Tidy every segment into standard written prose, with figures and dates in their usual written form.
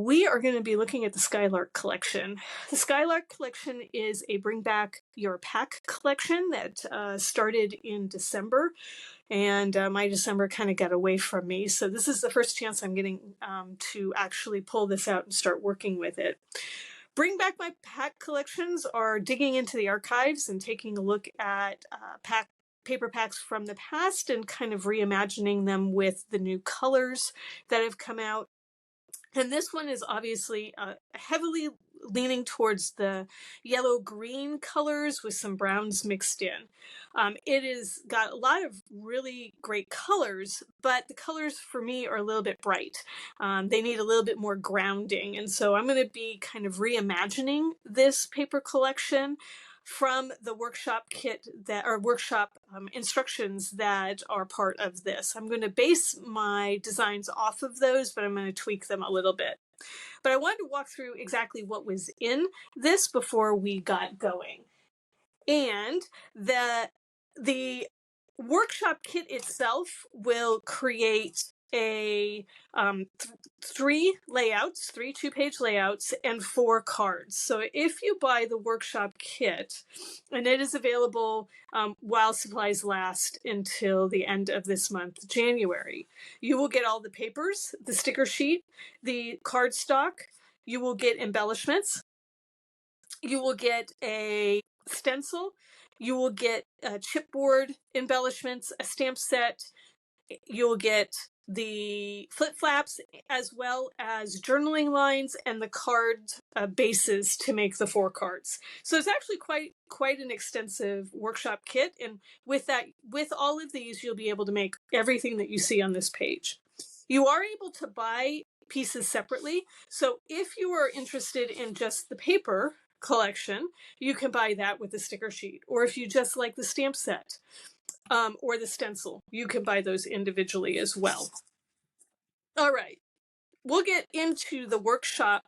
We are going to be looking at the Skylark collection. The Skylark collection is a Bring Back Your Pack collection that started in December, and my December kind of got away from me. So this is the first chance I'm getting to actually pull this out and start working with it. Bring Back My Pack collections are digging into the archives and taking a look at paper packs from the past and kind of reimagining them with the new colors that have come out. And this one is obviously heavily leaning towards the yellow-green colors with some browns mixed in. It has got a lot of really great colors, but the colors for me are a little bit bright. They need a little bit more grounding. And so I'm going to be kind of reimagining this paper collection from the workshop kit workshop instructions that are part of this. I'm going to base my designs off of those, but I'm going to tweak them a little bit. But I wanted to walk through exactly what was in this before we got going. And the workshop kit itself will create a three layouts, three 2-page layouts, and 4 cards. So if you buy the workshop kit, and it is available while supplies last until the end of this month, January, you will get all the papers, the sticker sheet, the cardstock, you will get embellishments, you will get a stencil, you will get chipboard embellishments, a stamp set, you'll get the flip flaps as well as journaling lines and the card bases to make the 4 cards. So it's actually quite an extensive workshop kit, and with all of these you'll be able to make everything that you see on this page. You are able to buy pieces separately, so if you are interested in just the paper collection, you can buy that with the sticker sheet, or if you just like the stamp set or the stencil, you can buy those individually as well. All right, we'll get into the workshop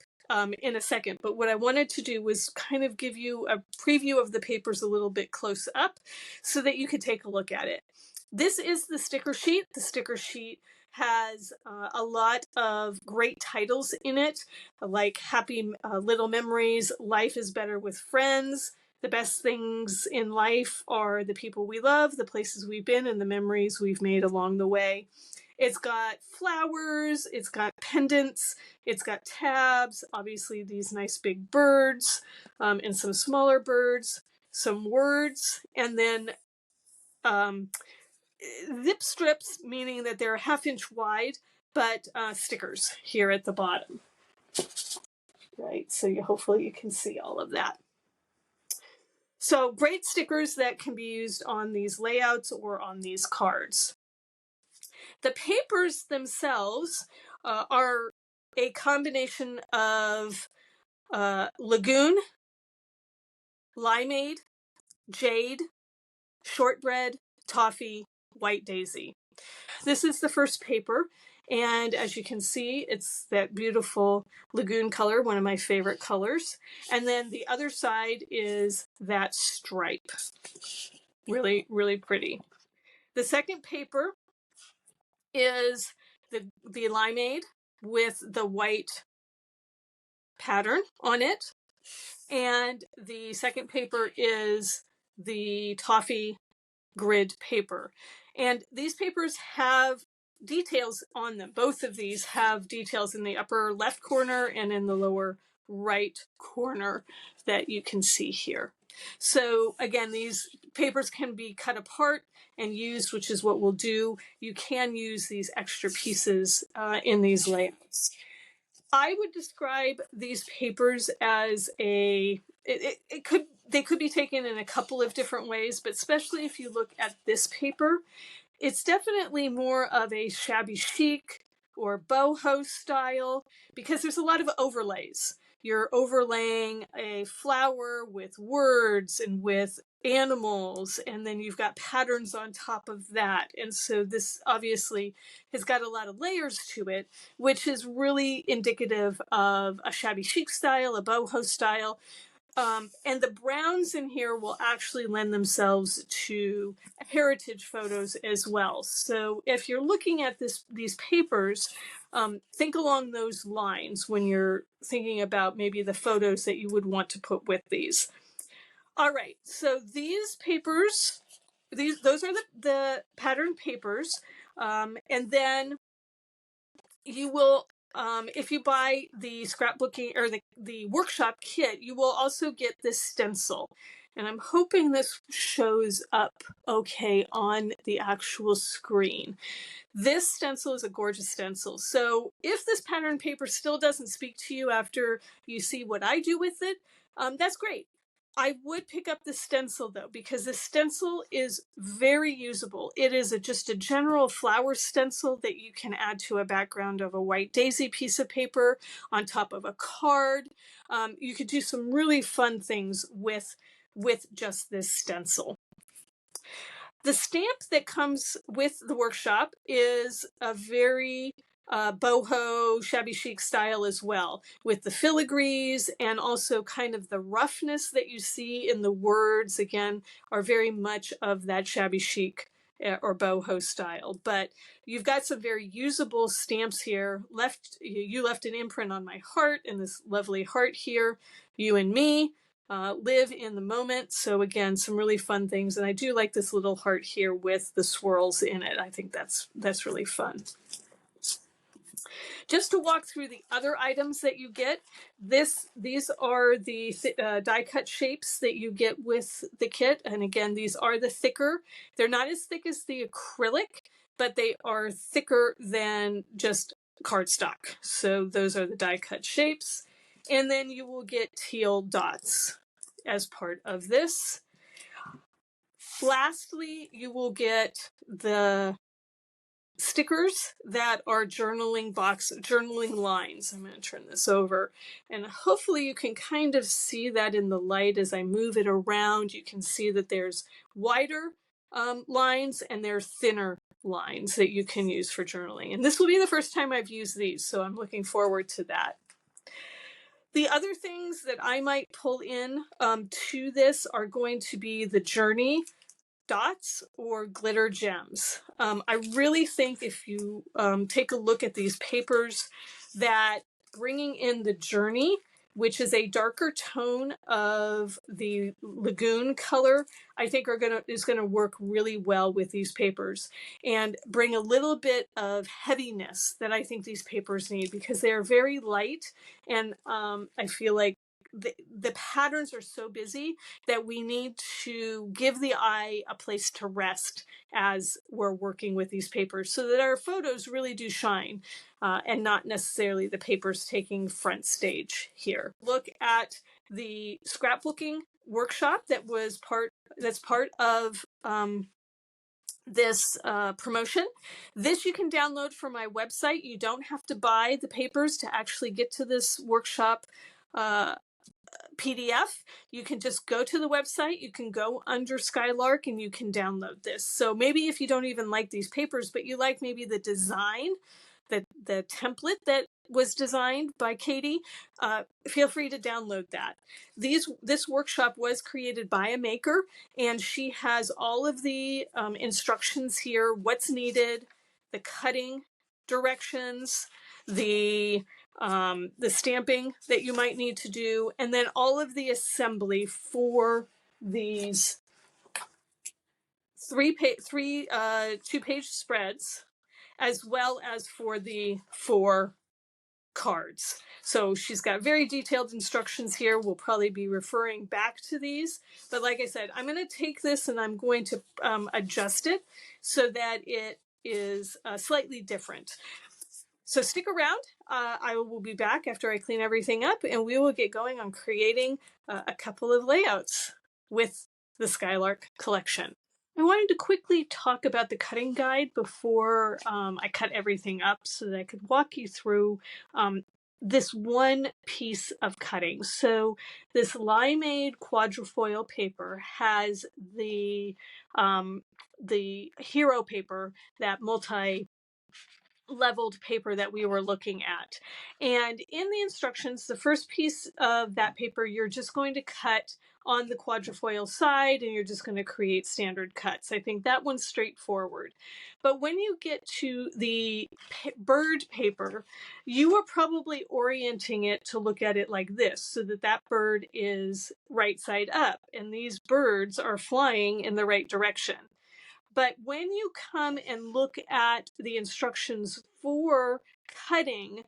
in a second, but what I wanted to do was kind of give you a preview of the papers a little bit close up so that you could take a look at it. This is the sticker sheet. The sticker sheet has a lot of great titles in it, like Happy Little Memories, Life is Better with Friends, The Best Things in Life are the people we love, the places we've been, and the memories we've made along the way. It's got flowers, it's got pendants, it's got tabs, obviously these nice big birds, and some smaller birds, some words, and then zip strips, meaning that they're 1/2 inch wide, but stickers here at the bottom. Right, so hopefully you can see all of that. So great stickers that can be used on these layouts or on these cards. The papers themselves are a combination of Lagoon, Limeade, Jade, Shortbread, Toffee, White Daisy. This is the first paper, and as you can see, it's that beautiful lagoon color, one of my favorite colors. And then the other side is that stripe. Really, really pretty. The second paper is the Limeade with the white pattern on it. And the second paper is the Toffee grid paper. And these papers have details on them. Both of these have details in the upper left corner and in the lower right corner that you can see here. So again, these papers can be cut apart and used, which is what we'll do. You can use these extra pieces in these layouts. I would describe these papers as they could be taken in a couple of different ways, but especially if you look at this paper, it's definitely more of a shabby chic or boho style because there's a lot of overlays. You're overlaying a flower with words and with animals, and then you've got patterns on top of that. And so this obviously has got a lot of layers to it, which is really indicative of a shabby chic style, a boho style. And the browns in here will actually lend themselves to heritage photos as well. So if you're looking at these papers, think along those lines when you're thinking about maybe the photos that you would want to put with these. All right, so these papers, those are the pattern papers, and then you will, if you buy the scrapbooking or the workshop kit, you will also get this stencil. And I'm hoping this shows up okay on the actual screen. This stencil is a gorgeous stencil. So if this pattern paper still doesn't speak to you after you see what I do with it, that's great. I would pick up the stencil though, because the stencil is very usable. It is just a general flower stencil that you can add to a background of a white daisy piece of paper, on top of a card. You could do some really fun things with just this stencil. The stamp that comes with the workshop is a very boho, shabby chic style as well, with the filigrees and also kind of the roughness that you see in the words, again, are very much of that shabby chic or boho style. But you've got some very usable stamps here. You left an imprint on my heart, and this lovely heart here, you and me. Live in the moment. So again, some really fun things. And I do like this little heart here with the swirls in it. I think that's really fun. Just to walk through the other items that you get, these are the die cut shapes that you get with the kit. And again, these are the thicker. They're not as thick as the acrylic, but they are thicker than just cardstock. So those are the die cut shapes. And then you will get teal dots as part of this. Lastly, you will get the stickers that are journaling lines. I'm going to turn this over, and hopefully you can kind of see that in the light as I move it around. You can see that there's wider lines and there are thinner lines that you can use for journaling. And this will be the first time I've used these, so I'm looking forward to that. The other things that I might pull in to this are going to be the journey dots or glitter gems. I really think if you take a look at these papers, that bringing in the journey, which is a darker tone of the lagoon color, I think is gonna work really well with these papers and bring a little bit of heaviness that I think these papers need, because they are very light, and I feel like the patterns are so busy that we need to give the eye a place to rest as we're working with these papers, so that our photos really do shine and not necessarily the papers taking front stage here. Look at the scrapbooking workshop that's part of this promotion. This you can download from my website. You don't have to buy the papers to actually get to this workshop PDF. You can just go to the website, you can go under Skylark, and you can download this. So maybe if you don't even like these papers, but you like maybe the design, the template that was designed by Katie, feel free to download that. This workshop was created by a maker, and she has all of the instructions here, what's needed, the cutting directions, the stamping that you might need to do, and then all of the assembly for these two-page spreads, as well as for the 4 cards. So she's got very detailed instructions here. We'll probably be referring back to these, but like I said, I'm going to take this and I'm going to adjust it so that it is slightly different. So stick around. I will be back after I clean everything up, and we will get going on creating a couple of layouts with the Skylark collection. I wanted to quickly talk about the cutting guide before I cut everything up, so that I could walk you through this one piece of cutting. So this limeade quadrifoil paper has the hero paper, that leveled paper that we were looking at. And in the instructions, the first piece of that paper, you're just going to cut on the quadrifoil side and you're just going to create standard cuts. I think that one's straightforward. But when you get to the bird paper, you are probably orienting it to look at it like this, so that that bird is right side up and these birds are flying in the right direction. But when you come and look at the instructions for cutting,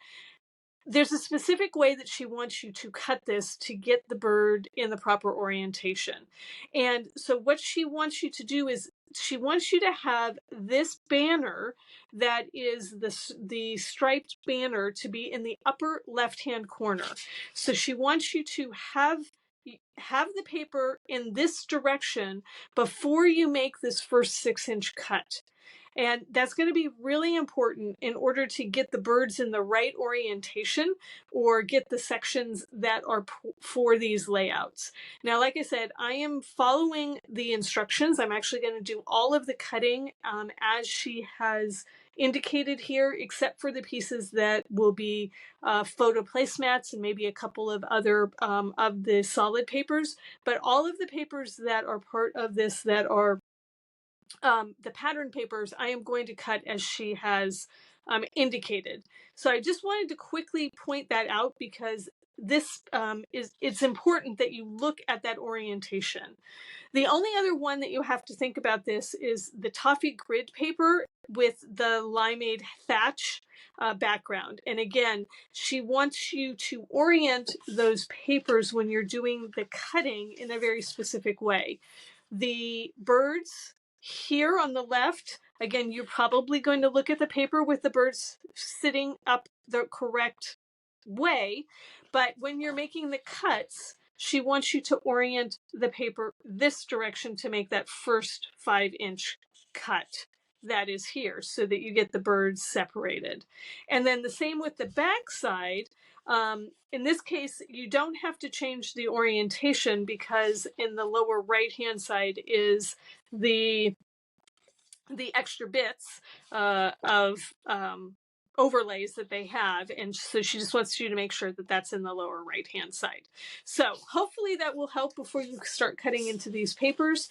there's a specific way that she wants you to cut this to get the bird in the proper orientation. And so what she wants you to do is she wants you to have this banner that is the striped banner to be in the upper left-hand corner. So she wants you to have the paper in this direction before you make this first 6-inch cut. And that's going to be really important in order to get the birds in the right orientation or get the sections that are for these layouts. Now, like I said, I am following the instructions. I'm actually going to do all of the cutting as she has indicated here, except for the pieces that will be photo placemats and maybe a couple of other of the solid papers. But all of the papers that are part of this that are the pattern papers, I am going to cut as she has indicated. So I just wanted to quickly point that out because this it's important that you look at that orientation. The only other one that you have to think about this is the toffee grid paper with the limeade thatch background. And again, she wants you to orient those papers when you're doing the cutting in a very specific way. The birds here on the left, again, you're probably going to look at the paper with the birds sitting up the correct way. But when you're making the cuts, she wants you to orient the paper this direction to make that first 5-inch cut that is here so that you get the birds separated. And then the same with the back side. In this case, you don't have to change the orientation because in the lower right-hand side is the extra bits of overlays that they have, and so she just wants you to make sure that that's in the lower right hand side. So hopefully that will help before you start cutting into these papers,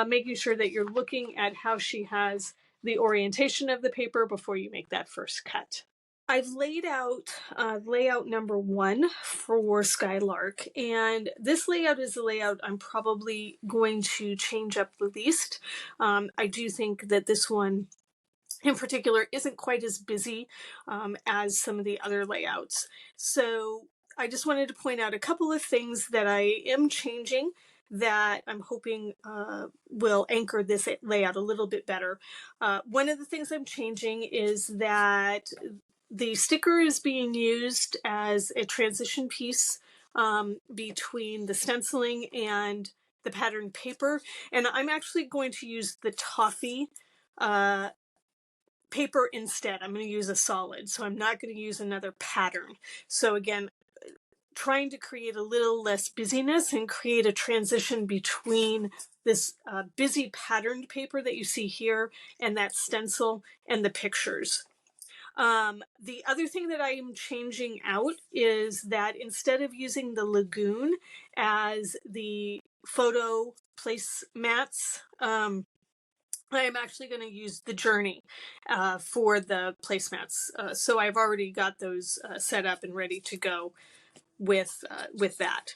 making sure that you're looking at how she has the orientation of the paper before you make that first cut. I've laid out layout number 1 for Skylark, and this layout is the layout I'm probably going to change up the least. I do think that this one in particular isn't quite as busy as some of the other layouts. So I just wanted to point out a couple of things that I am changing that I'm hoping will anchor this layout a little bit better. One of the things I'm changing is that the sticker is being used as a transition piece between the stenciling and the patterned paper. And I'm actually going to use the toffee paper instead. I'm going to use a solid, so I'm not going to use another pattern. So again, trying to create a little less busyness and create a transition between this busy patterned paper that you see here and that stencil and the pictures. The other thing that I am changing out is that instead of using the lagoon as the photo placemats, I am actually going to use the journey for the placemats. So I've already got those set up and ready to go with that.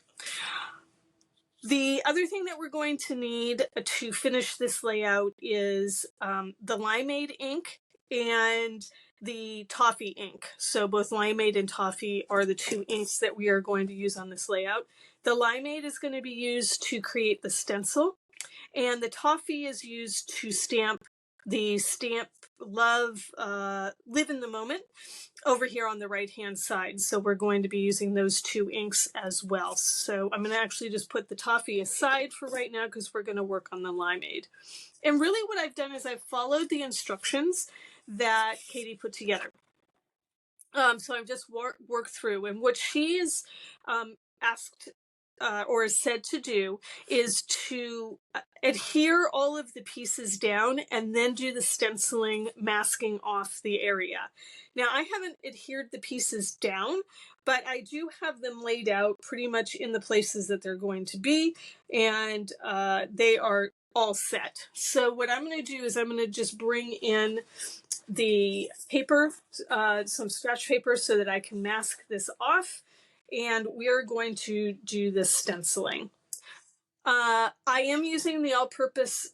The other thing that we're going to need to finish this layout is the limeade ink and the toffee ink. So both limeade and toffee are the 2 inks that we are going to use on this layout. The limeade is going to be used to create the stencil, and the toffee is used to stamp the stamp love, live in the moment over here on the right hand side. So we're going to be using those 2 inks as well. So I'm going to actually just put the toffee aside for right now because we're going to work on the limeade. And really what I've done is I've followed the instructions that Katie put together. So I've just worked through, and what she's asked or is said to do is to adhere all of the pieces down and then do the stenciling, masking off the area. Now, I haven't adhered the pieces down, but I do have them laid out pretty much in the places that they're going to be, and they are all set. So what I'm going to do is I'm going to just bring in the paper, some scratch paper, so that I can mask this off, and we're going to do the stenciling. I am using the all-purpose,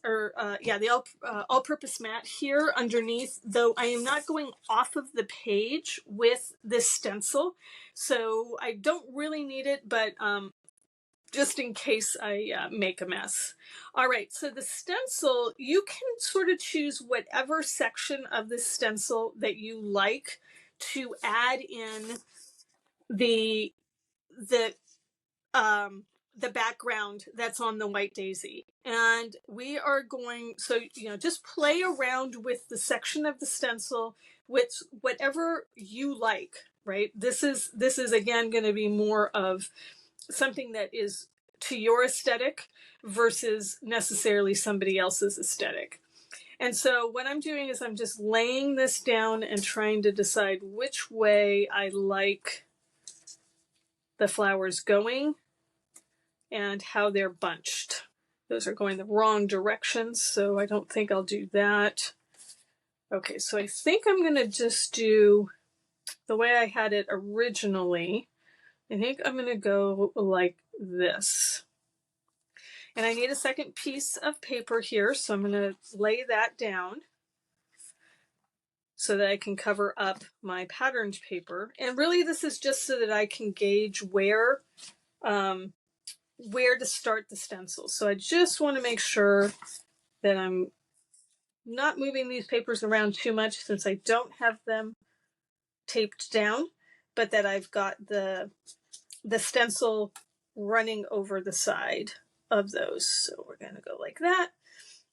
all-purpose mat here underneath, though I am not going off of the page with this stencil, so I don't really need it, but just in case I make a mess. All right, so the stencil, you can sort of choose whatever section of the stencil that you like to add in the background that's on the white daisy. And we are going, so, just play around with the section of the stencil with whatever you like, right? This is again going to be more of something that is to your aesthetic versus necessarily somebody else's aesthetic. And so what I'm doing is I'm just laying this down and trying to decide which way I like the flowers going and how they're bunched. Those are going the wrong direction, so I don't think I'll do that. Okay, so I think I'm going to just do the way I had it originally. I think I'm going to go like this. And I need a second piece of paper here, so I'm going to lay that down so that I can cover up my patterned paper. And really this is just so that I can gauge where to start the stencil. So I just want to make sure that I'm not moving these papers around too much since I don't have them taped down, but that I've got the stencil running over the side of those. So we're going to go like that,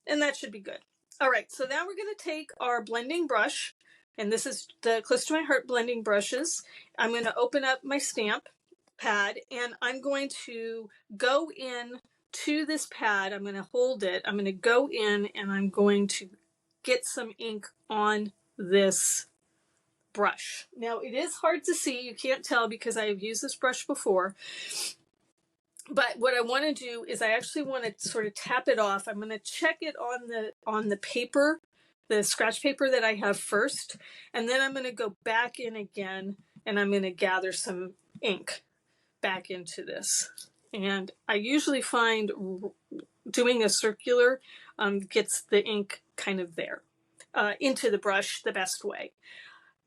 and that should be good. All right, so now we're going to take our blending brush, and this is the Close to My Heart blending brushes. I'm going to open up my stamp pad, and I'm going to go in to this pad. I'm going to hold it. I'm going to go in, and I'm going to get some ink on this brush. Now, it is hard to see. You can't tell because I have used this brush before. But what I want to do is I actually want to sort of tap it off. I'm going to check it on the paper, the scratch paper that I have first, and then I'm going to go back in again, and I'm going to gather some ink back into this. And I usually find doing a circular gets the ink kind of there into the brush the best way.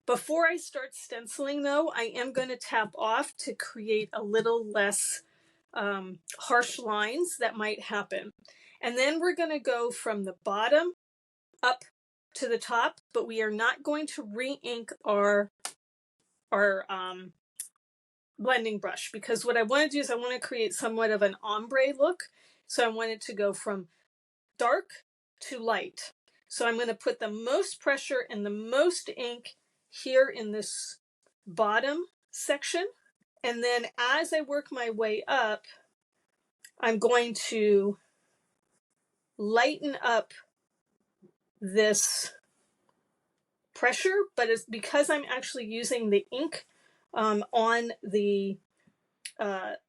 Before I start stenciling, though, I am going to tap off to create a little less harsh lines that might happen. And then we're going to go from the bottom up to the top, but we are not going to re-ink our blending brush, because what I want to do is I want to create somewhat of an ombre look. So I want it to go from dark to light. So I'm going to put the most pressure and the most ink here in this bottom section. And then as I work my way up, I'm going to lighten up this pressure, but it's because I'm actually using the ink on the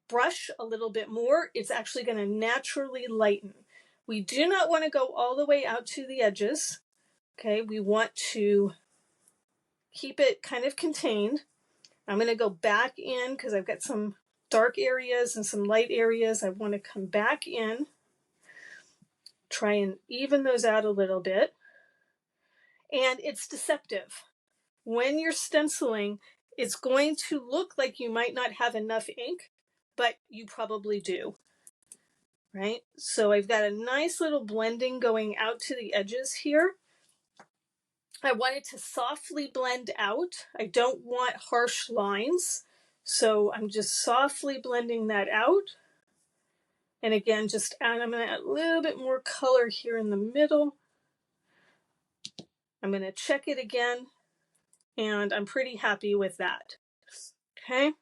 brush a little bit more, it's actually going to naturally lighten. We do not want to go all the way out to the edges. Okay, we want to keep it kind of contained. I'm going to go back in because I've got some dark areas and some light areas. I want to come back in, try and even those out a little bit. And it's deceptive. When you're stenciling, it's going to look like you might not have enough ink, but you probably do, right? So I've got a nice little blending going out to the edges here. I want it to softly blend out. I don't want harsh lines. So I'm just softly blending that out. And again, I'm going to add a little bit more color here in the middle. I'm going to check it again, and I'm pretty happy with that. Okay.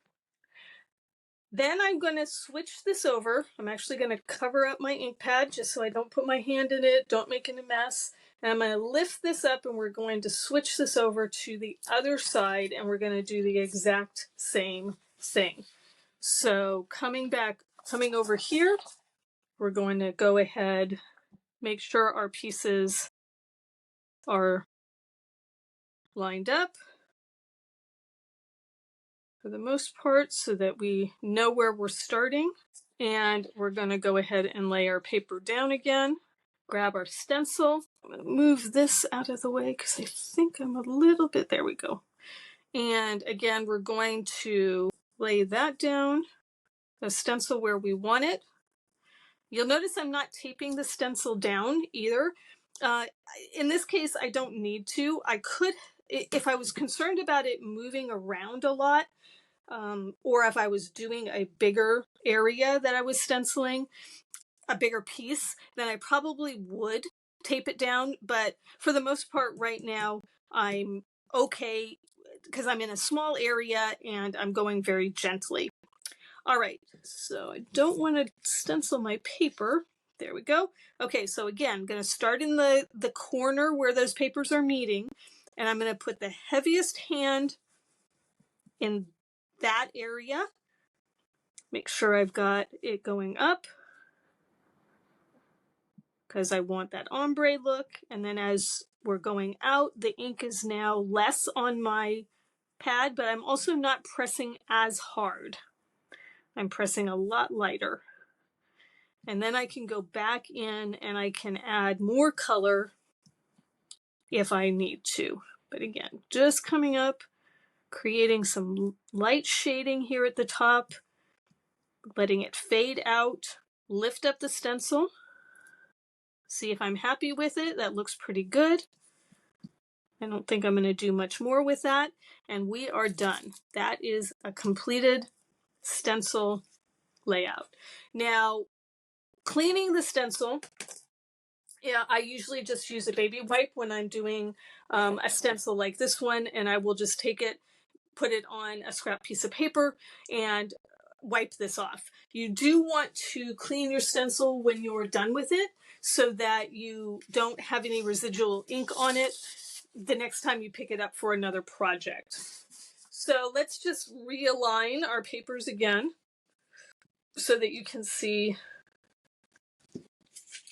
Then I'm going to switch this over. I'm actually going to cover up my ink pad just so I don't put my hand in it, don't make it a mess. And I'm going to lift this up and we're going to switch this over to the other side and we're going to do the exact same thing. So coming over here, we're going to go ahead, make sure our pieces are lined up for the most part so that we know where we're starting. And we're going to go ahead and lay our paper down again, grab our stencil. I'm going to move this out of the way because I think I'm a little bit, there we go. And again, we're going to lay that down, the stencil where we want it. You'll notice I'm not taping the stencil down either. In this case, I don't need to. I could, if I was concerned about it moving around a lot, or if I was doing a bigger area that I was stenciling, a bigger piece, then I probably would tape it down. But for the most part right now, I'm okay because I'm in a small area and I'm going very gently. All right, so I don't want to stencil my paper. There we go. Okay, so again, I'm going to start in the corner where those papers are meeting, and I'm going to put the heaviest hand in that area. Make sure I've got it going up because I want that ombre look. And then as we're going out, the ink is now less on my pad, but I'm also not pressing as hard. I'm pressing a lot lighter. And then I can go back in and I can add more color if I need to. But again, just coming up, creating some light shading here at the top, letting it fade out, lift up the stencil, see if I'm happy with it. That looks pretty good. I don't think I'm going to do much more with that. And we are done. That is a completed stencil layout. Now, cleaning the stencil, yeah, I usually just use a baby wipe when I'm doing a stencil like this one, and I will just take it, put it on a scrap piece of paper, and wipe this off. You do want to clean your stencil when you're done with it so that you don't have any residual ink on it the next time you pick it up for another project. So let's just realign our papers again so that you can see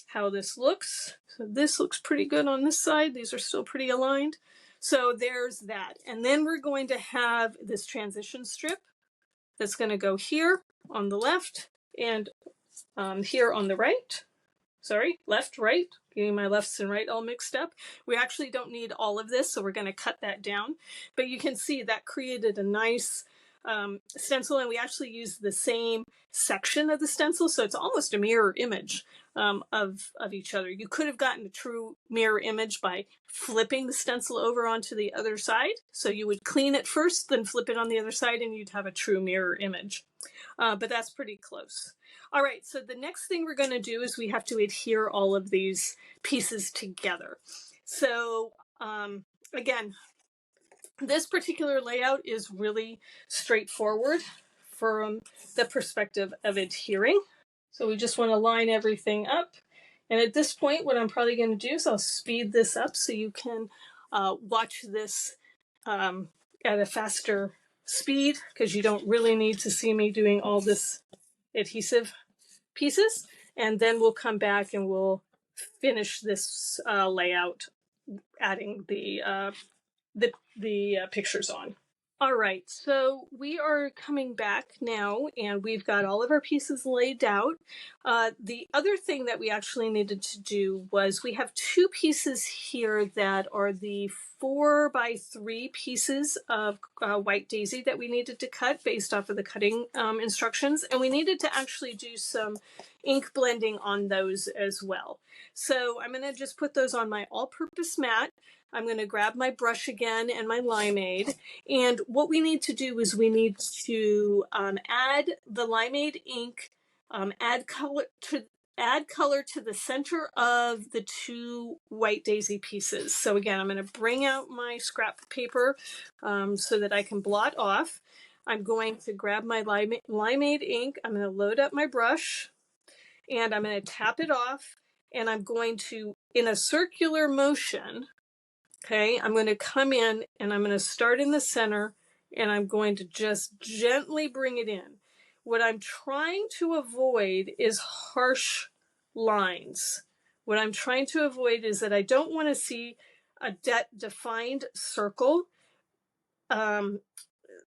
how this looks. So this looks pretty good on this side. These are still pretty aligned. So there's that. And then we're going to have this transition strip that's going to go here on the left and here on the right. Sorry, left, right, getting my lefts and right all mixed up. We actually don't need all of this, so we're going to cut that down. But you can see that created a nice stencil, and we actually used the same section of the stencil, so it's almost a mirror image of each other. You could have gotten a true mirror image by flipping the stencil over onto the other side. So you would clean it first, then flip it on the other side, and you'd have a true mirror image. But that's pretty close. All right, so the next thing we're going to do is we have to adhere all of these pieces together. So again, this particular layout is really straightforward from the perspective of adhering. So we just want to line everything up. And at this point, what I'm probably going to do is I'll speed this up so you can watch this at a faster speed, because you don't really need to see me doing all this adhesive pieces. And then we'll come back and we'll finish this layout, adding the pictures on. All right, so we are coming back now and we've got all of our pieces laid out. The other thing that we actually needed to do was we have two pieces here that are the 4x3 pieces of white daisy that we needed to cut based off of the cutting instructions, and we needed to actually do some ink blending on those as well. So I'm going to just put those on my all-purpose mat. I'm going to grab my brush again and my limeade. And what we need to do is we need to add the limeade ink, add color to the center of the two white daisy pieces. So again, I'm going to bring out my scrap paper so that I can blot off. I'm going to grab my limeade ink. I'm going to load up my brush and I'm going to tap it off, and I'm going to, in a circular motion, okay, I'm going to come in and I'm going to start in the center and I'm going to just gently bring it in. What I'm trying to avoid is harsh lines. What I'm trying to avoid is that I don't want to see a defined circle. And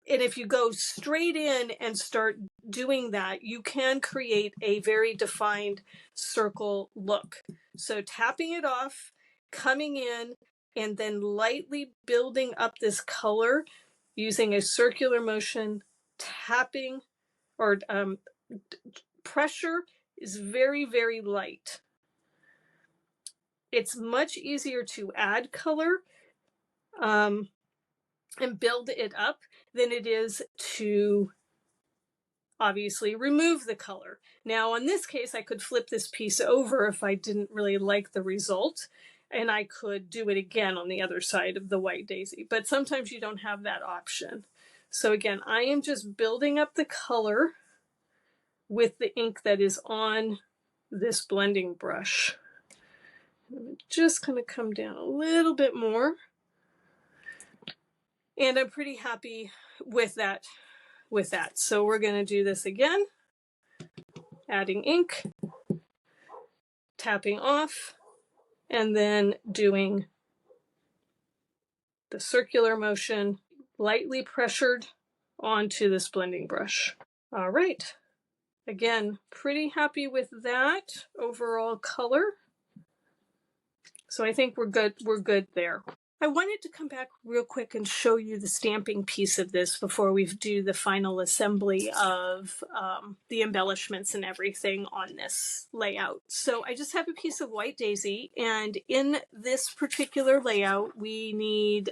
if you go straight in and start doing that, you can create a very defined circle look. So tapping it off, coming in, and then lightly building up this color using a circular motion, tapping or pressure is very, very light. It's much easier to add color and build it up than it is to obviously remove the color. Now, in this case, I could flip this piece over if I didn't really like the result, and I could do it again on the other side of the white daisy, but sometimes you don't have that option. So again, I am just building up the color with the ink that is on this blending brush. I'm just going to come down a little bit more, and I'm pretty happy with that. So we're going to do this again, adding ink, tapping off, and then doing the circular motion, lightly pressured onto this blending brush. All right. Again, pretty happy with that overall color. So I think we're good. We're good there. I wanted to come back real quick and show you the stamping piece of this before we do the final assembly of the embellishments and everything on this layout. So I just have a piece of white daisy, and in this particular layout, we need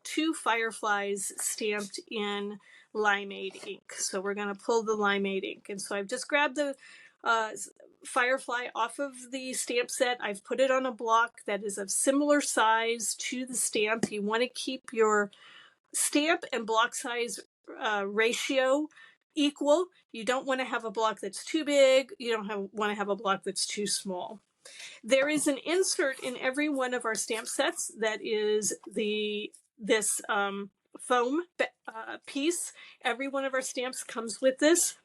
2 fireflies stamped in limeade ink. So we're going to pull the limeade ink. And so I've just grabbed the firefly off of the stamp set. I've put it on a block that is of similar size to the stamp. You want to keep your stamp and block size ratio equal. You don't want to have a block that's too big. You don't want to have a block that's too small. There is an insert in every one of our stamp sets that is this foam piece. Every one of our stamps comes with this.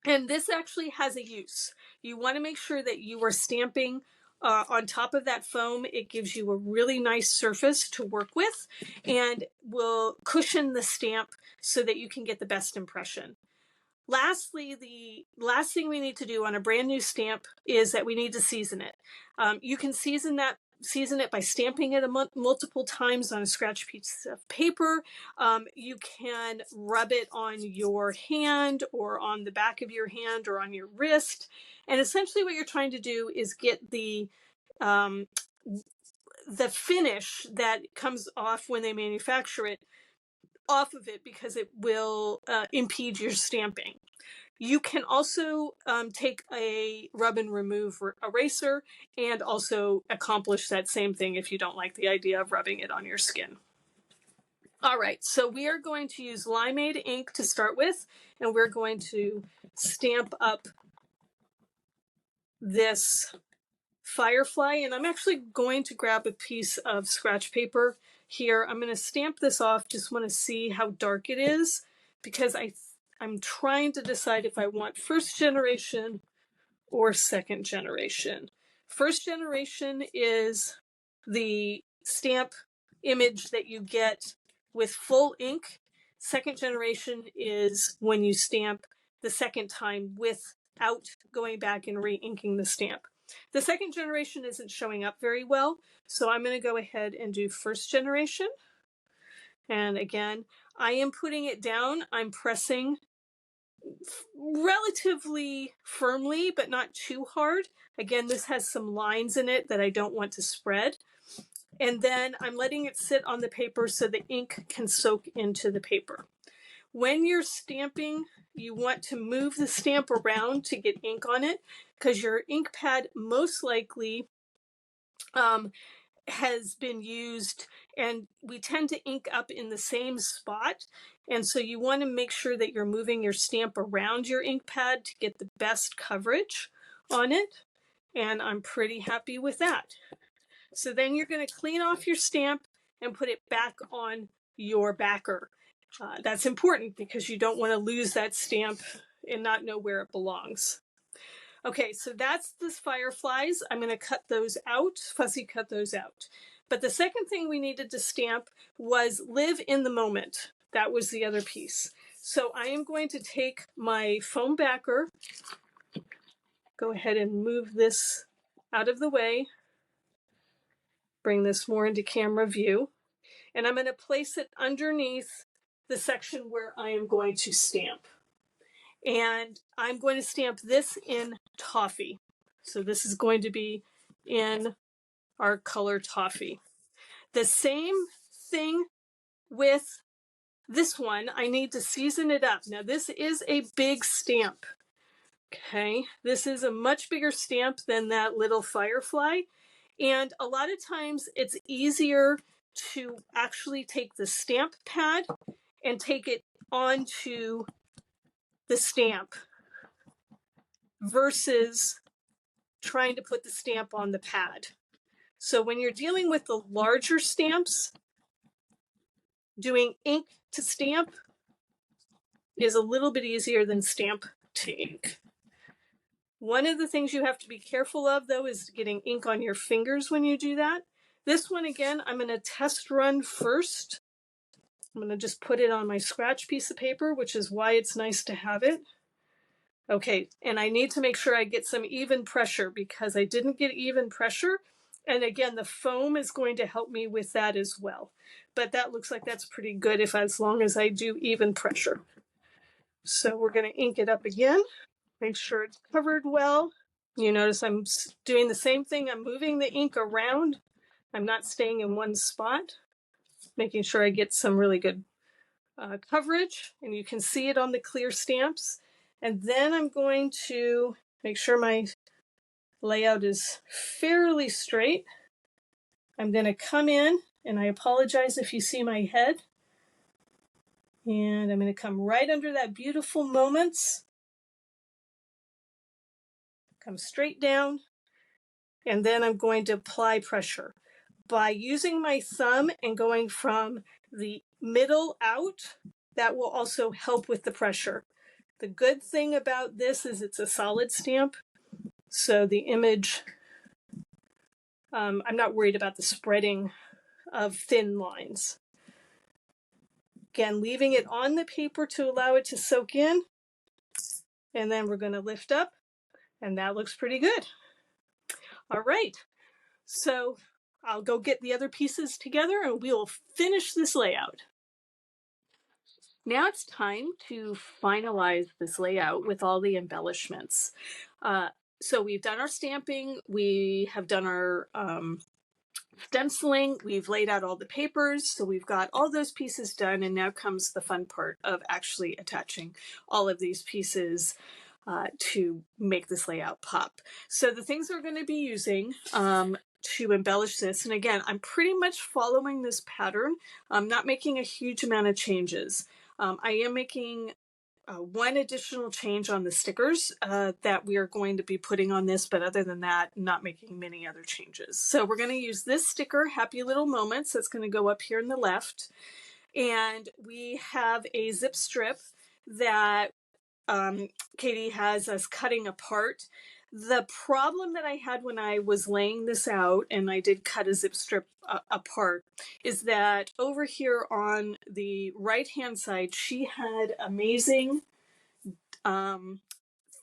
And this actually has a use. You want to make sure that you are stamping on top of that foam. It gives you a really nice surface to work with and will cushion the stamp so that you can get the best impression. Lastly, the last thing we need to do on a brand new stamp is that we need to season it. You can season it by stamping it multiple times on a scratch piece of paper. You can rub it on your hand or on the back of your hand or on your wrist. And essentially what you're trying to do is get the finish that comes off when they manufacture it off of it, because it will impede your stamping. You can also take a rub and remove eraser and also accomplish that same thing if you don't like the idea of rubbing it on your skin. All right, so we are going to use limeade ink to start with, and we're going to stamp up this firefly. And I'm actually going to grab a piece of scratch paper here. I'm going to stamp this off. Just want to see how dark it is, because I'm trying to decide if I want first generation or second generation. First generation is the stamp image that you get with full ink. Second generation is when you stamp the second time without going back and re-inking the stamp. The second generation isn't showing up very well, so I'm going to go ahead and do first generation. And again, I am putting it down. I'm pressing relatively firmly, but not too hard. Again, this has some lines in it that I don't want to spread. And then I'm letting it sit on the paper so the ink can soak into the paper. When you're stamping, you want to move the stamp around to get ink on it, because your ink pad most likely has been used, and we tend to ink up in the same spot. And so you want to make sure that you're moving your stamp around your ink pad to get the best coverage on it. And I'm pretty happy with that. So then you're going to clean off your stamp and put it back on your backer. That's important because you don't want to lose that stamp and not know where it belongs. Okay, so that's the fireflies. I'm going to cut those out, fussy cut those out. But the second thing we needed to stamp was live in the moment. That was the other piece. So I am going to take my foam backer, go ahead and move this out of the way, bring this more into camera view, and I'm going to place it underneath the section where I am going to stamp. And I'm going to stamp this in toffee. So this is going to be in our color toffee. The same thing with this one. I need to season it up. Now this is a big stamp. Okay, this is a much bigger stamp than that little firefly. And a lot of times it's easier to actually take the stamp pad and take it onto the stamp versus trying to put the stamp on the pad. So when you're dealing with the larger stamps, doing ink to stamp is a little bit easier than stamp to ink. One of the things you have to be careful of, though, is getting ink on your fingers when you do that. This one, again, I'm going to test run first. I'm going to just put it on my scratch piece of paper, which is why it's nice to have it. Okay, and I need to make sure I get some even pressure because I didn't get even pressure. And again, the foam is going to help me with that as well. But that looks like that's pretty good as long as I do even pressure. So we're going to ink it up again, make sure it's covered well. You notice I'm doing the same thing. I'm moving the ink around. I'm not staying in one spot, making sure I get some really good coverage, and you can see it on the clear stamps. And then I'm going to make sure my layout is fairly straight. I'm going to come in, and I apologize if you see my head. And I'm going to come right under that beautiful moments. Come straight down. And then I'm going to apply pressure. By using my thumb and going from the middle out, that will also help with the pressure. The good thing about this is it's a solid stamp, so the image, I'm not worried about the spreading of thin lines. Again, leaving it on the paper to allow it to soak in, and then we're going to lift up, and that looks pretty good. All right, so I'll go get the other pieces together and we'll finish this layout. Now it's time to finalize this layout with all the embellishments. So we've done our stamping, we have done our stenciling, we've laid out all the papers, so we've got all those pieces done, and now comes the fun part of actually attaching all of these pieces to make this layout pop. So the things we're going to be using to embellish this, and again, I'm pretty much following this pattern. I'm not making a huge amount of changes. I am making one additional change on the stickers that we are going to be putting on this, but other than that, not making many other changes. So we're going to use this sticker, Happy Little Moments, that's going to go up here in the left. And we have a zip strip that Katie has us cutting apart. The problem that I had when I was laying this out, and I did cut a zip strip apart, is that over here on the right-hand side, she had amazing,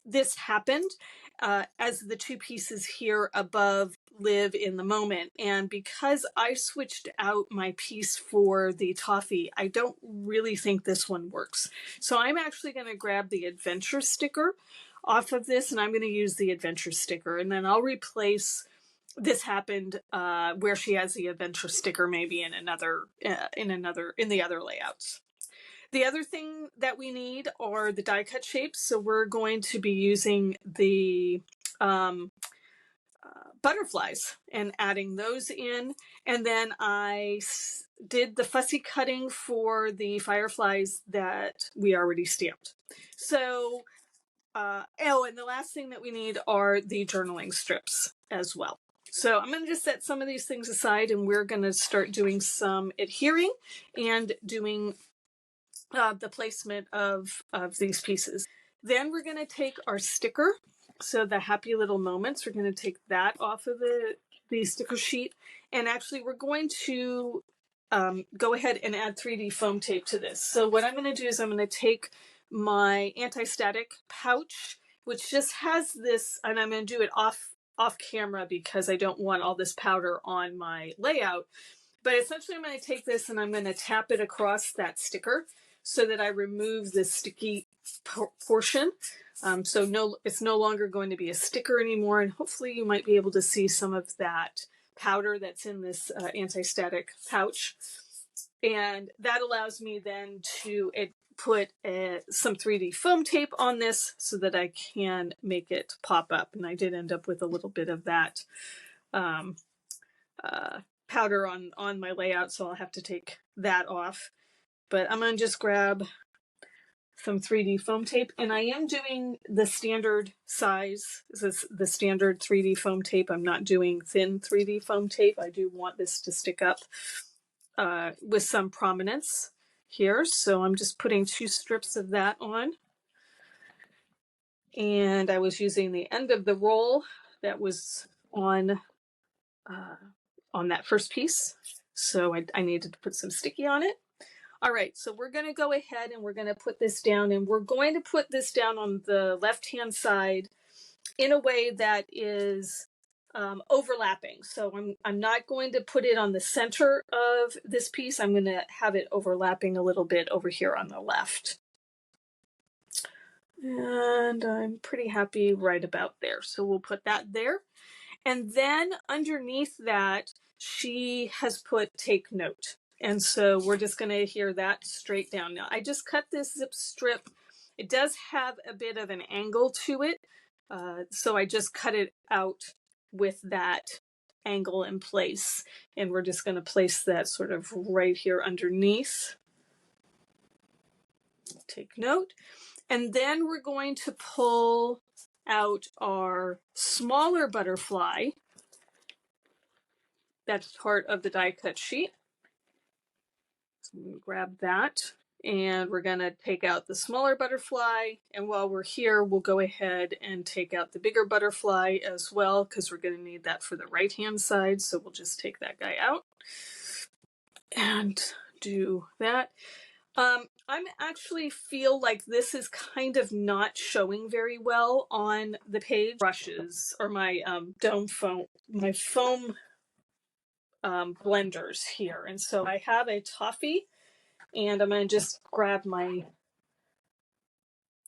this happened as the two pieces here above live in the moment. And because I switched out my piece for the toffee, I don't really think this one works. So I'm actually going to grab the adventure sticker off of this, and I'm going to use the adventure sticker, and then I'll replace this happened where she has the adventure sticker maybe in the other layouts. The other thing that we need are the die cut shapes. So we're going to be using the butterflies and adding those in. And then I did the fussy cutting for the fireflies that we already stamped. So, oh, and the last thing that we need are the journaling strips as well. So I'm going to just set some of these things aside, and we're going to start doing some adhering and doing the placement of these pieces. Then we're going to take our sticker. So the happy little moments, we're going to take that off of the sticker sheet. And actually we're going to go ahead and add 3D foam tape to this. So what I'm going to do is I'm going to take my anti-static pouch, which just has this, and I'm going to do it off camera because I don't want all this powder on my layout. But essentially I'm going to take this and I'm going to tap it across that sticker so that I remove the sticky portion. So it's no longer going to be a sticker anymore. And hopefully you might be able to see some of that powder that's in this anti-static pouch. And that allows me then to put some 3D foam tape on this so that I can make it pop up. And I did end up with a little bit of that powder on my layout, so I'll have to take that off. But I'm going to just grab some 3D foam tape, and I am doing the standard size. This is the standard 3D foam tape. I'm not doing thin 3D foam tape. I do want this to stick up with some prominence here. So I'm just putting 2 strips of that on. And I was using the end of the roll that was on that first piece. So I needed to put some sticky on it. All right, so we're going to go ahead and we're going to put this down, and we're going to put this down on the left-hand side in a way that is overlapping. So I'm not going to put it on the center of this piece. I'm going to have it overlapping a little bit over here on the left. And I'm pretty happy right about there. So we'll put that there. And then underneath that, she has put take note. And so we're just going to adhere that straight down. Now, I just cut this zip strip. It does have a bit of an angle to it. So I just cut it out with that angle in place. And we're just going to place that sort of right here underneath. Take note. And then we're going to pull out our smaller butterfly. That's part of the die cut sheet. So I'm going to grab that, and we're going to take out the smaller butterfly. And while we're here, we'll go ahead and take out the bigger butterfly as well, because we're going to need that for the right-hand side. So we'll just take that guy out and do that. I actually feel like this is kind of not showing very well on the page. Brushes or my foam blenders here. And so I have a toffee, and I'm going to just grab my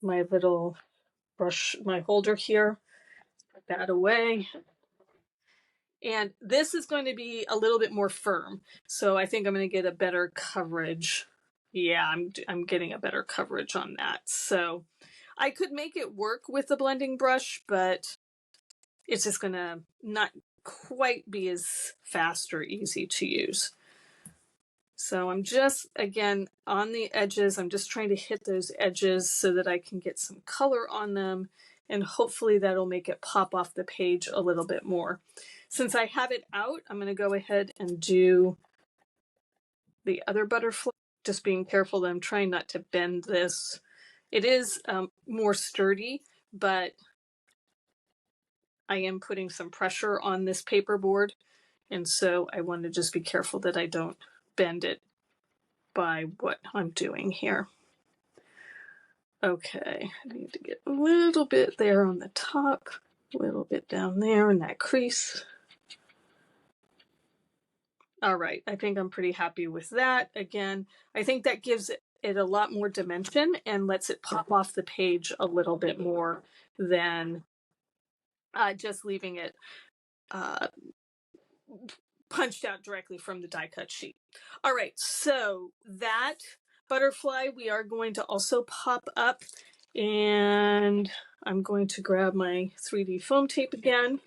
little brush, my holder here, put that away. And this is going to be a little bit more firm. So I think I'm going to get a better coverage. Yeah, I'm getting a better coverage on that. So I could make it work with the blending brush, but it's just going to not quite be as fast or easy to use. So I'm just, again, on the edges, I'm just trying to hit those edges so that I can get some color on them, and hopefully that'll make it pop off the page a little bit more. Since I have it out, I'm going to go ahead and do the other butterfly, just being careful that I'm trying not to bend this. It is more sturdy, but I am putting some pressure on this paperboard, and so I want to just be careful that I don't bend it by what I'm doing here. Okay, I need to get a little bit there on the top, a little bit down there in that crease. All right, I think I'm pretty happy with that. Again, I think that gives it a lot more dimension and lets it pop off the page a little bit more than just leaving it punched out directly from the die cut sheet. All right, so that butterfly we are going to also pop up, and I'm going to grab my 3D foam tape again.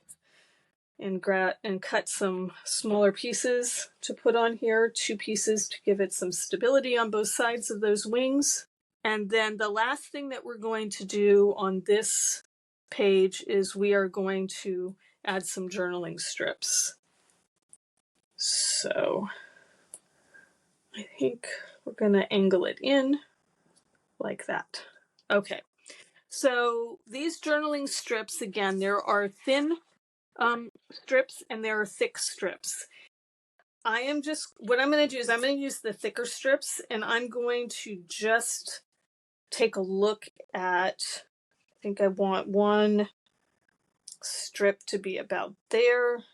and cut some smaller pieces to put on here, 2 pieces to give it some stability on both sides of those wings. And then the last thing that we're going to do on this page is we are going to add some journaling strips. So I think we're going to angle it in like that. Okay, so these journaling strips, again, there are thin strips and there are thick strips. What I'm going to do is I'm going to use the thicker strips, and I'm going to just take a look at, I think I want one strip to be about there.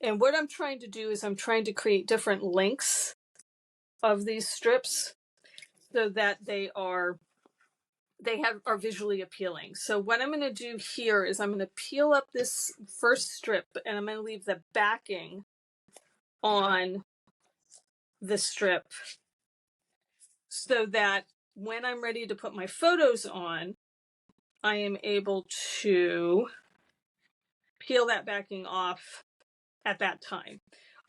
And what I'm trying to do is I'm trying to create different lengths of these strips so that they are visually appealing. So what I'm going to do here is I'm going to peel up this first strip, and I'm going to leave the backing on the strip so that when I'm ready to put my photos on, I am able to peel that backing off at that time.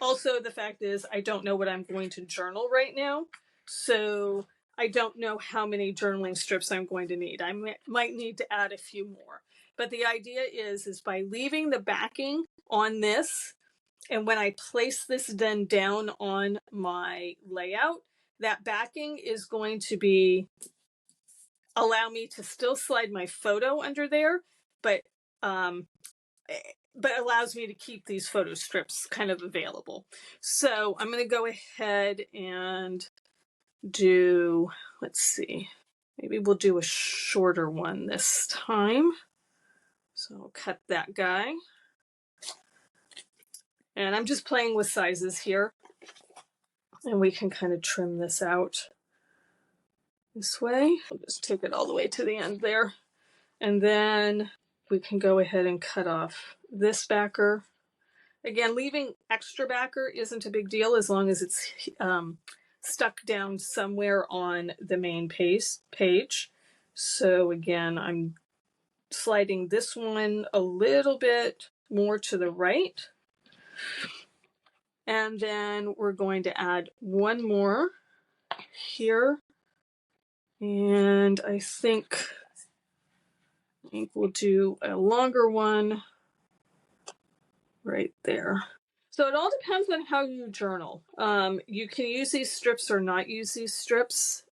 Also, the fact is I don't know what I'm going to journal right now, so I don't know how many journaling strips I'm going to need. I might need to add a few more. But the idea is by leaving the backing on this, and when I place this then down on my layout, that backing is going to allow me to still slide my photo under there, but allows me to keep these photo strips kind of available. So I'm going to go ahead and do, let's see, maybe we'll do a shorter one this time. So I'll cut that guy. And I'm just playing with sizes here. And we can kind of trim this out this way. I'll just take it all the way to the end there. And then we can go ahead and cut off this backer. Again, leaving extra backer isn't a big deal as long as it's stuck down somewhere on the main page. So again, I'm sliding this one a little bit more to the right. And then we're going to add one more here. And I think we'll do a longer one right there. So it all depends on how you journal. You can use these strips or not use these strips,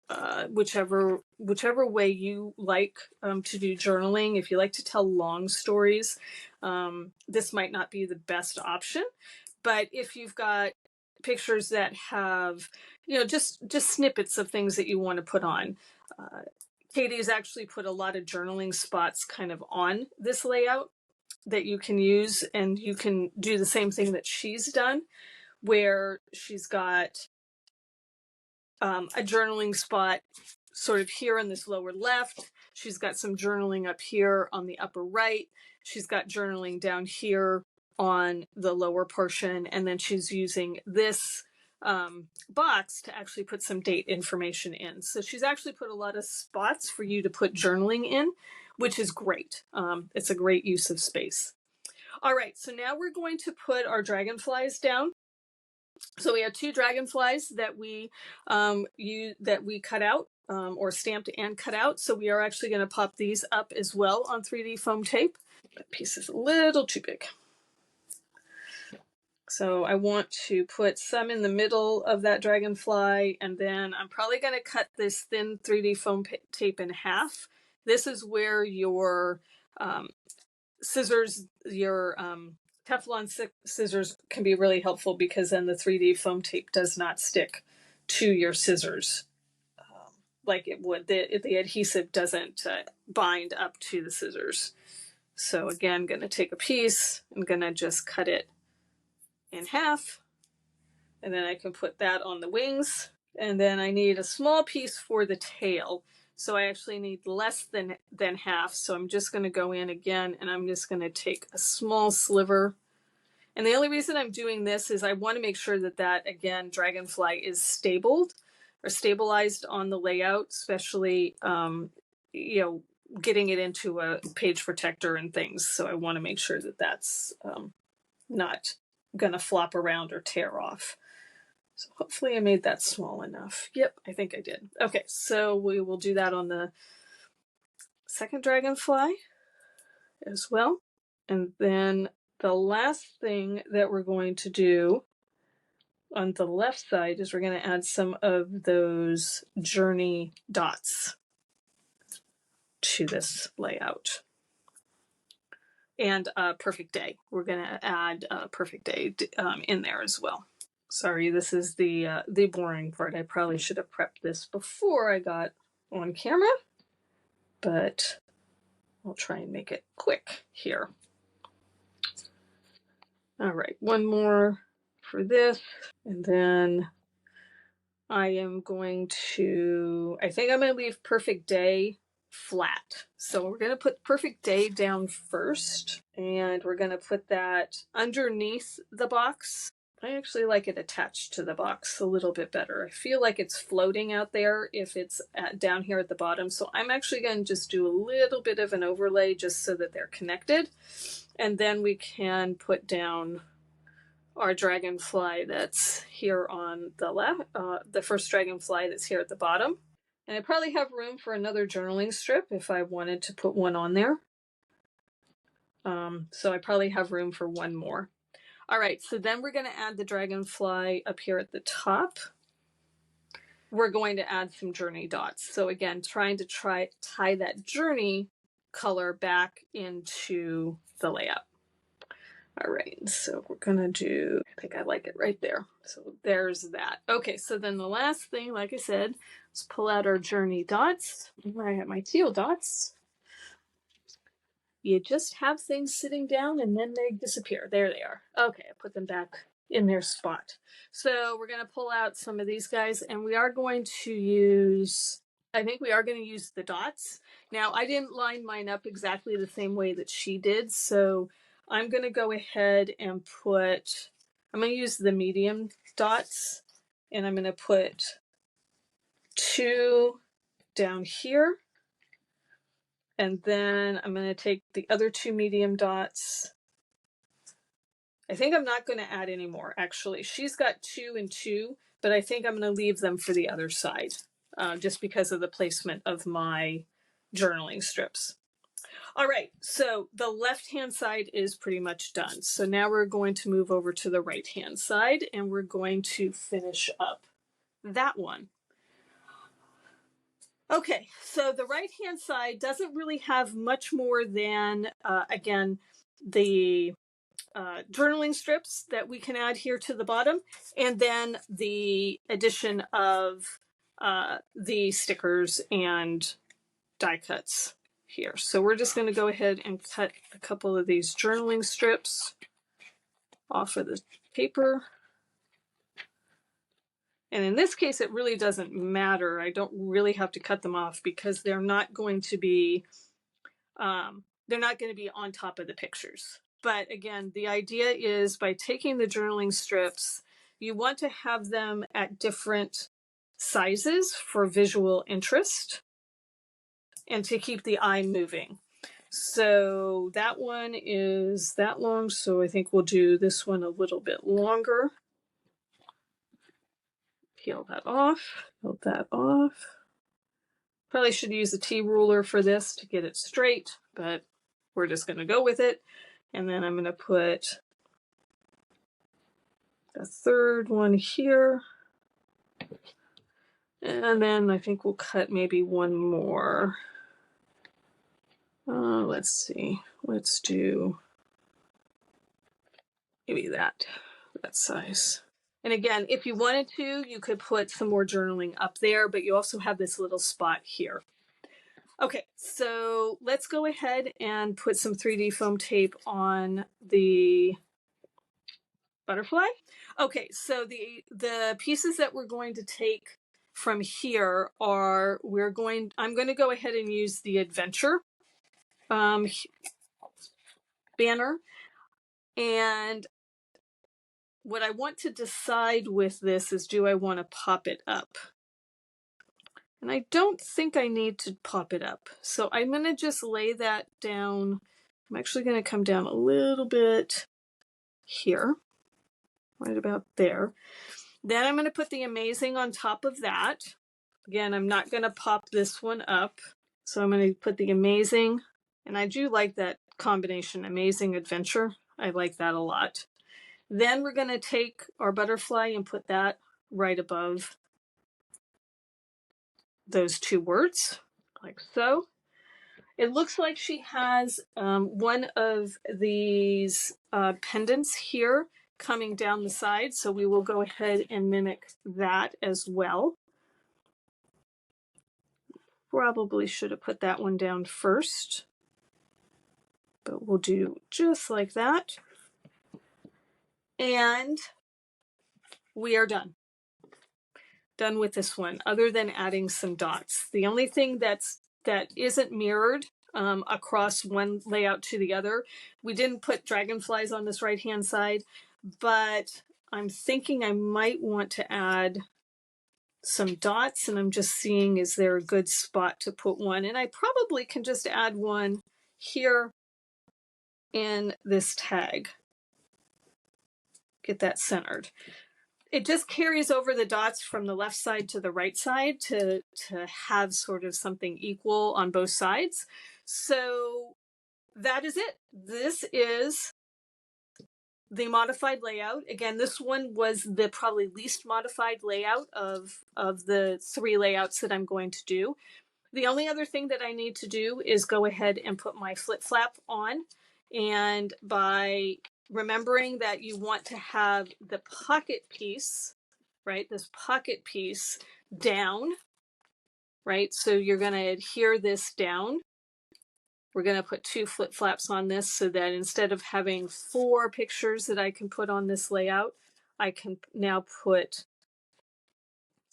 whichever way you like to do journaling. If you like to tell long stories, this might not be the best option. But if you've got pictures that have, just snippets of things that you want to put on, Katie's actually put a lot of journaling spots kind of on this layout that you can use, and you can do the same thing that she's done, where she's got a journaling spot sort of here in this lower left. She's got some journaling up here on the upper right. She's got journaling down here on the lower portion, and then she's using this box to actually put some date information in. So she's actually put a lot of spots for you to put journaling in, which is great. It's a great use of space. All right, so now we're going to put our dragonflies down. So we have 2 dragonflies that we cut out or stamped and cut out. So we are actually going to pop these up as well on 3D foam tape. That piece is a little too big. So I want to put some in the middle of that dragonfly, and then I'm probably going to cut this thin 3D foam tape in half. This is where your scissors, your Teflon scissors can be really helpful, because then the 3D foam tape does not stick to your scissors like it would. The adhesive doesn't bind up to the scissors. So again, going to take a piece, I'm going to just cut it in half, and then I can put that on the wings. And then I need a small piece for the tail. So I actually need less than half. So I'm just going to go in again, and I'm just going to take a small sliver. And the only reason I'm doing this is I want to make sure that again, dragonfly is stabilized on the layout, especially, getting it into a page protector and things. So I want to make sure that that's not going to flop around or tear off. So hopefully I made that small enough. Yep, I think I did. Okay, so we will do that on the second dragonfly as well. And then the last thing that we're going to do on the left side is we're going to add some of those journey dots to this layout. And perfect day. We're going to add perfect day in there as well. Sorry, this is the boring part. I probably should have prepped this before I got on camera, but I'll try and make it quick here. All right, one more for this, and then I am going to, I think I'm going to leave perfect day flat. So we're going to put perfect day down first, and we're going to put that underneath the box. I actually like it attached to the box a little bit better. I feel like it's floating out there if it's down here at the bottom. So I'm actually going to just do a little bit of an overlay just so that they're connected. And then we can put down our dragonfly that's here on the left, the first dragonfly that's here at the bottom. And I probably have room for another journaling strip if I wanted to put one on there. So I probably have room for one more. All right, so then we're going to add the dragonfly up here at the top. We're going to add some journey dots. So again, trying to tie that journey color back into the layout. All right, so we're gonna do, I think I like it right there. So there's that. Okay, so then the last thing, like I said, is pull out our journey dots. I have my teal dots. You just have things sitting down and then they disappear. There they are. Okay, I put them back in their spot. So we're gonna pull out some of these guys, and we are going to use, I think we are going to use the dots. Now, I didn't line mine up exactly the same way that she did, so I'm going to go ahead and put, I'm going to use the medium dots, and I'm going to put 2 down here, and then I'm going to take the other 2 medium dots. I think I'm not going to add any more, actually. She's got 2 and 2, but I think I'm going to leave them for the other side, just because of the placement of my journaling strips. All right, so the left-hand side is pretty much done. So now we're going to move over to the right-hand side, and we're going to finish up that one. Okay, so the right-hand side doesn't really have much more than, again, the journaling strips that we can add here to the bottom, and then the addition of the stickers and die cuts here. So we're just going to go ahead and cut a couple of these journaling strips off of the paper. And in this case, it really doesn't matter. I don't really have to cut them off because they're not going to be on top of the pictures. But again, the idea is by taking the journaling strips, you want to have them at different sizes for visual interest and to keep the eye moving. So that one is that long, so I think we'll do this one a little bit longer. Peel that off, peel that off. Probably should use a T-ruler for this to get it straight, but we're just going to go with it. And then I'm going to put a third one here. And then I think we'll cut maybe one more. Let's see. Let's do maybe that size. And again, if you wanted to, you could put some more journaling up there, but you also have this little spot here. Okay, so let's go ahead and put some 3D foam tape on the butterfly. Okay, so the pieces that we're going to take from here are, I'm going to go ahead and use the adventure banner. And what I want to decide with this is, do I want to pop it up? And I don't think I need to pop it up. So I'm going to just lay that down. I'm actually going to come down a little bit here, right about there. Then I'm going to put the amazing on top of that. Again, I'm not going to pop this one up. So I'm going to put the amazing, and I do like that combination, amazing adventure. I like that a lot. Then we're going to take our butterfly and put that right above those two words, like so. It looks like she has one of these pendants here coming down the side, so we will go ahead and mimic that as well. Probably should have put that one down first, but we'll do just like that. And we are done. Done with this one, other than adding some dots. The only thing that isn't mirrored across one layout to the other, we didn't put dragonflies on this right-hand side, but I'm thinking I might want to add some dots, and I'm just seeing, is there a good spot to put one? And I probably can just add one here in this tag. Get that centered. It just carries over the dots from the left side to the right side to have sort of something equal on both sides. So that is it. This is the modified layout. Again, this one was the probably least modified layout of the three layouts that I'm going to do. The only other thing that I need to do is go ahead and put my flip flap on. And by remembering that you want to have the pocket piece, right, this pocket piece down, right, so you're going to adhere this down. We're going to put two flip flaps on this so that instead of having 4 pictures that I can put on this layout, I can now put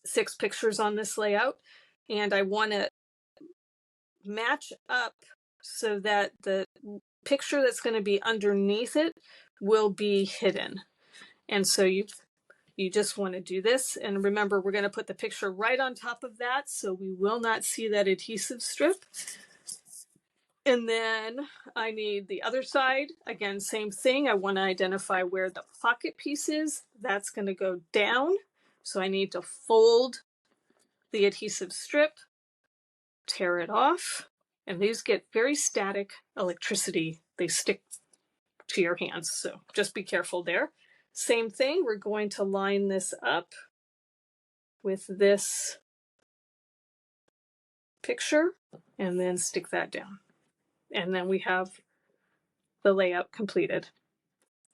6 pictures on this layout. And I want to match up so that the picture that's going to be underneath it will be hidden. And so you just want to do this. And remember, we're going to put the picture right on top of that, so we will not see that adhesive strip. And then I need the other side. Again, same thing. I want to identify where the pocket piece is. That's going to go down. So I need to fold the adhesive strip, tear it off. And these get very static electricity. They stick to your hands. So just be careful there. Same thing. We're going to line this up with this picture and then stick that down. And then we have the layout completed.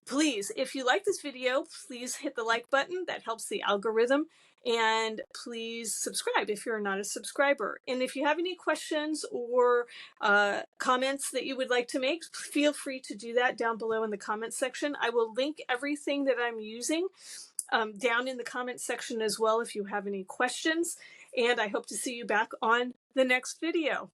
Please, if you like this video, please hit the like button. That helps the algorithm. And please subscribe if you're not a subscriber. And if you have any questions or comments that you would like to make, feel free to do that down below in the comments section. I will link everything that I'm using down in the comments section as well if you have any questions. And I hope to see you back on the next video.